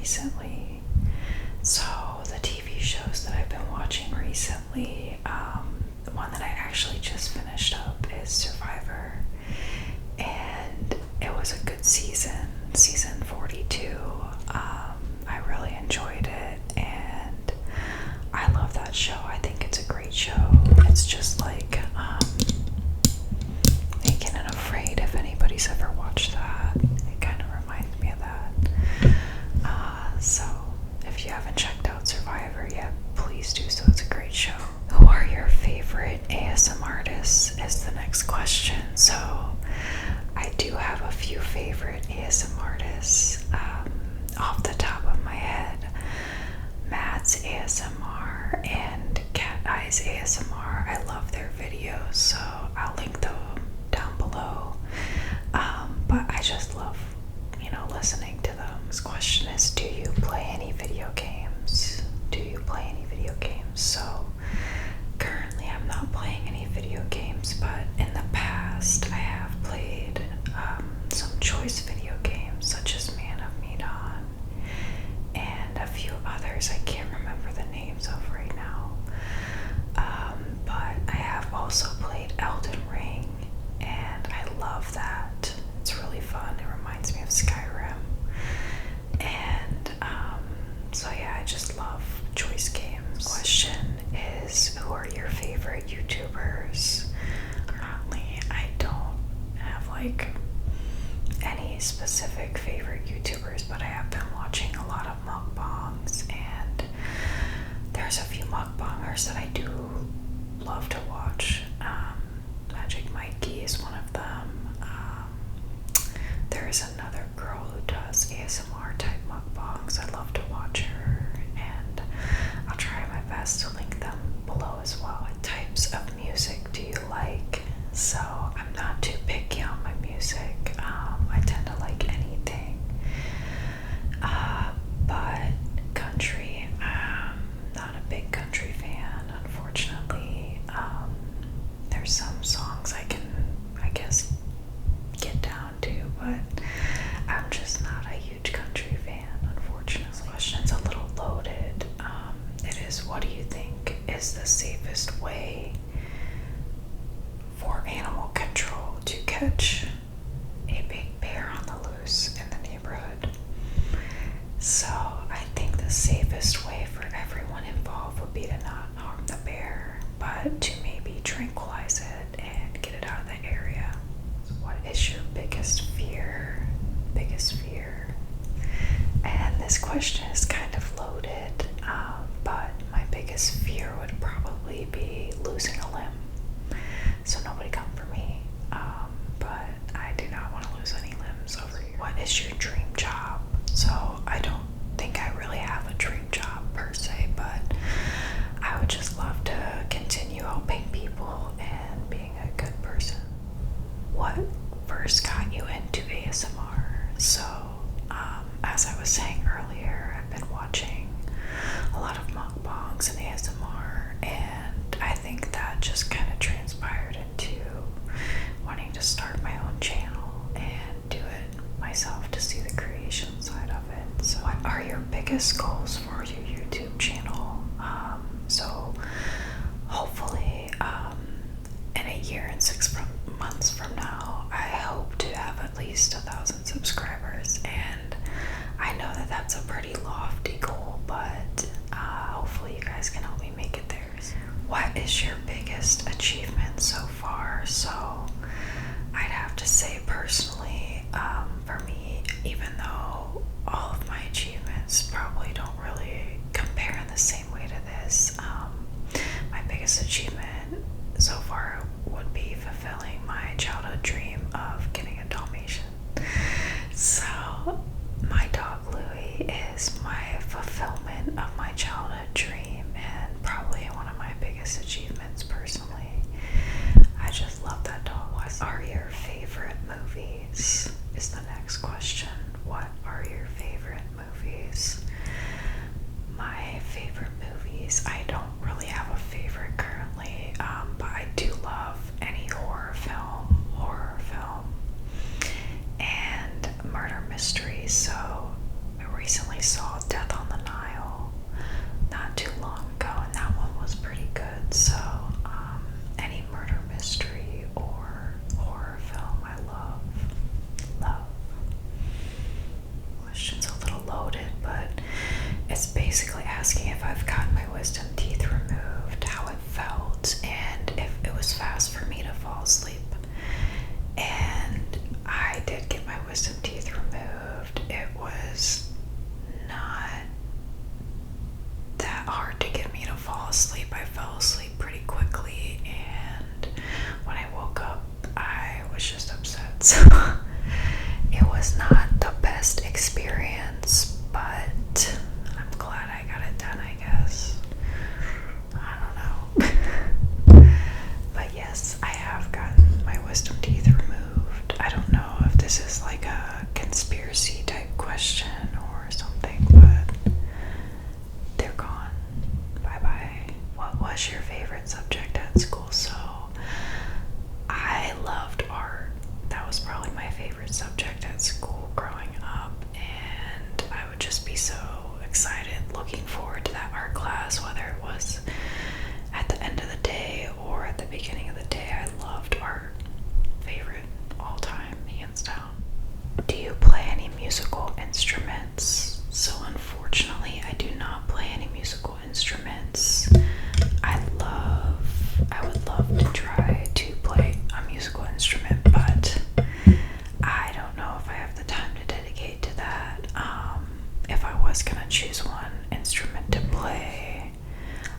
recently. So the TV shows that I've been watching recently, the one that I actually just finished up is Survivor, and it was a good season 42. I really enjoyed it, and I love that show. I think it's a great show. It's just like Naked and Afraid, if anybody's ever watched that. It kind of reminds me of that. So if you haven't checked out Survivor yet, please do so. It's a great show. Who are your favorite ASMR artists is the next question. So I do have a few favorite ASMR artists. Off the top of my head, Matt's ASMR and Cat Eyes ASMR. I love their videos, so I'll link them down below. But I just love, listening to them. This question is, do you play any video games? So currently I'm not playing any video games, but in the past I have played some choice video games such as Man of Medan and a few others I can't remember the names of right now. But I have also played Elden Ring, and I love that. It's really fun. It reminds me of Skyrim. And so yeah, I just love choice games. Question is, who are your favorite YouTubers? Currently, I don't have any specific favorite YouTubers, but I have been watching a lot of mukbangs, and there's a few mukbangers that I do love to watch. Magic Mikey is one of them. There is another girl who does ASMR type mukbangs. I love to watch her, and I'll try my best to link them below as well. What types of music do you like? So I'm not too picky on my music. I tend to like anything. But country, not a big country fan, unfortunately. There's some songs I can, I guess, get down to, but I'm just not a huge country fan, unfortunately. This question's a little loaded. It is, what do you think is the safest way for animal control to catch a big bear on the loose in the neighborhood? So I think the safest way for everyone involved would be to not harm the bear, but to maybe tranquilize it and get it out of the area. What is your biggest fear? And this question is kind of loaded, but my biggest fear would probably be losing a limb. So nobody come for me, but I do not want to lose any limbs over here. What is your dream job? So I don't think I really have a dream job per se, but I would just love to continue helping people and being a good person. What first got you into ASMR? So as I was saying earlier, I've been watching a lot of mukbangs and ASMR, and I think that just kind of transpired into wanting to start my own channel and do it myself to see the creation side of it. So what are your biggest goals for your YouTube channel? So hopefully in a year and 6 months from now, I hope to have at least 1,000 subscribers, and I know that that's a pretty lofty goal, but hopefully you guys can help me make it there. What is your biggest achievement so far? So I'd have to say personally, for me, even though all of my achievements probably don't really compare in the same way to this, my biggest achievement so far would be fulfilling my childhood dream of getting a Dalmatian. So my dog Louie is my fulfillment of my childhood dream, and probably one of my biggest achievements personally. I just love that dog. What are your favorite movies? Is the next So it was not the best experience, but I'm glad I got it done, I guess. I don't know. But yes, I have gotten my wisdom teeth removed. I don't know if this is like a conspiracy type question or something, but they're gone. Bye-bye. What was your favorite subject at school? So I loved art. That was probably my favorite subject at school growing up, and I would just be so excited looking forward to that art class, whether it was at the end of the day or at the beginning of the day. I loved art. Favorite all time, hands down. Do you play any musical instruments? So unfortunately, I do not play any musical instruments. I would love to try to play a musical instrument, but I don't know if I have the time to dedicate to that. If I was gonna choose one instrument to play,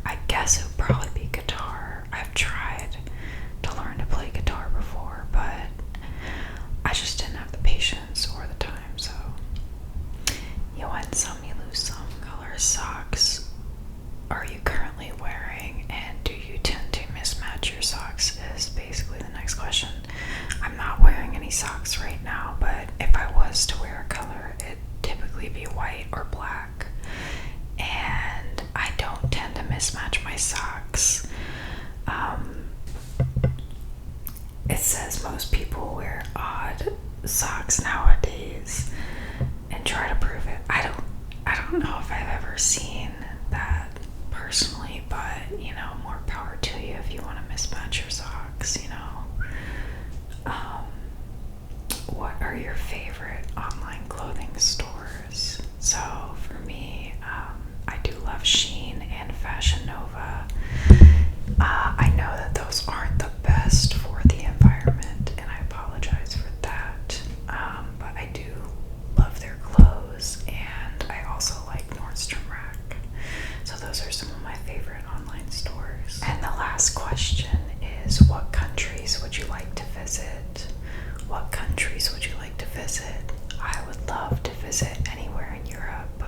I guess it would probably be guitar. I've tried to learn to play guitar before, but I just didn't have the patience or the time. So you win some, you lose some. Color socks are you currently wearing, and do you tend to mismatch your socks, is basically the next question. I'm not wearing any socks right now, but if I was to wear a color, it'd typically be white or black, and I don't tend to mismatch my socks. It says most people wear odd socks nowadays and try to prove it. I don't know if I've ever seen that personally, but more power to you if you want to mismatch your socks. What are your favorite online clothing stores? So for me, I do love Shein and Fashion Nova. I know that those aren't the best for the environment, and I apologize for that, but I do love their clothes, and I also like Nordstrom Rack. So those are some of my favorite online stores. And the last question is, what countries would you like to visit? What countries would you like to visit? I would love to visit anywhere in Europe.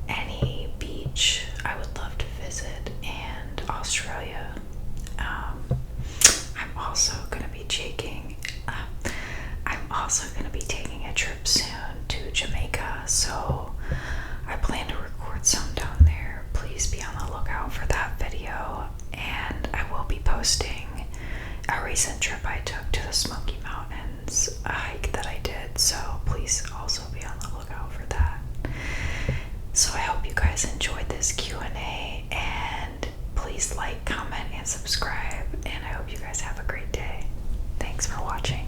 Any beach I would love to visit, and Australia. I'm also gonna be taking a trip soon to Jamaica, so I plan to record some down there. Please be on the lookout for that video, and I will be posting a recent trip I took to the Smoky Mountains, a hike that I did, so please also be on the lookout for that. So I hope you guys enjoyed this Q&A, and please like, comment, and subscribe, and I hope you guys have a great day. Thanks for watching.